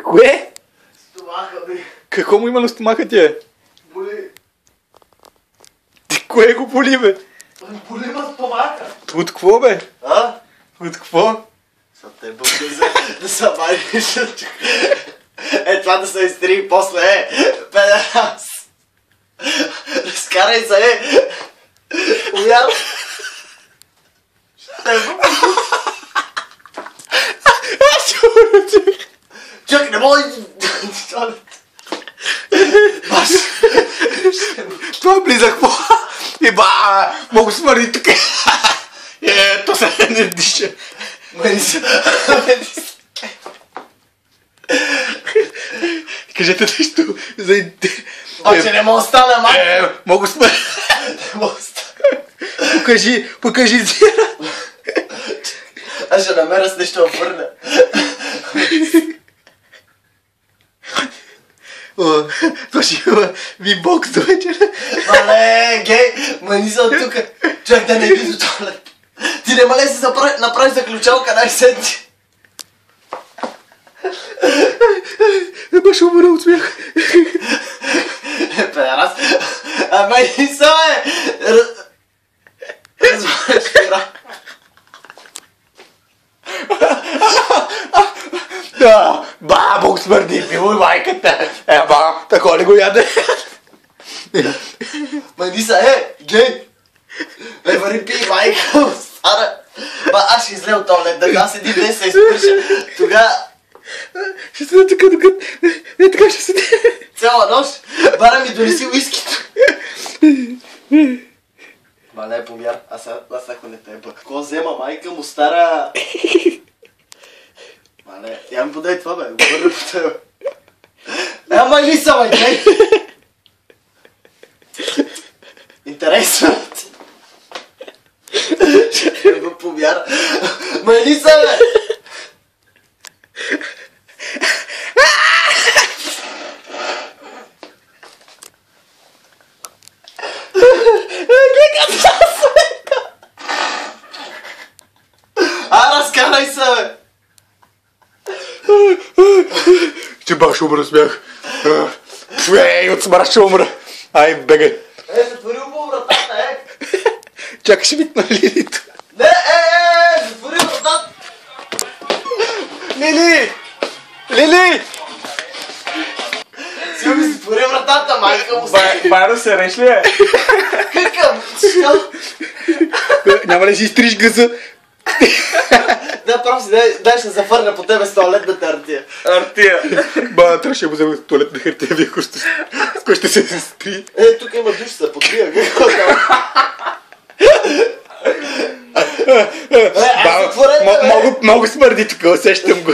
Кое? Стомаха ми. Какво му има на стомаха ти? Боли. Ти кое го боли, бе? Боли ма стомаха. От какво, бе? А? От какво? Са те бъде да се мариш. Това да се изтри после, педерас. Разкарай се, Умял. Ще бъде. Чак, не мога да... Това близък по... Еба! Много смърди тук. То се не диша. Мариса. Кажете нещо за... Обаче не мога да стана, май. Много смърди. Не мога да стана. Покажи зира. Аз ще намеря с нещо да върна. Това ще има вибокс до вечера. Мале, гей, Мариса от тук. Човек да не иди до туалет. Ти нема ли си направиш заключалка най-сетни? Еба ще умра от смях. Педерас. Мариса, бе! Разбавяш пира. Ба, Бог смърди, пиво и майката. Ба, такова ли го яде? Мариса, гей! Вари пи майка, стара. Ба, аз ще излея от туалет, да аз един ден се изпърша. Тога... Ще седа тук, докато... така ще седа. Цяла нощ. Бара ми донеси уискито. Мале, повяр, аз ако не те бък. Ко взема майка му, стара... Мале, я ми подай това, бе. Върна по тебе. Ама ли са, бе, гей? Интересно. Ще го повяр. Мали са, бе! Разкарай се, бе! Ти бах ще умра смях. От смара ще умра. Ай, бегай. Затвори му вратата, Чакай, ще видна Лилито. Не, затвори вратата! Лили! Лили! Си ми затвори вратата, майка му се. Байро се реш ли е? Какъв? Що? Няма ли си изтриш гъза? Да, прав си, дай ще зафърна по тебе с туалетната артия. Артия. Ба, трябваше да му взема туалетна хартия, вие с кой ще се стри. Тук има душ, се потрия. Какво там? Много смърди тук, усещам го.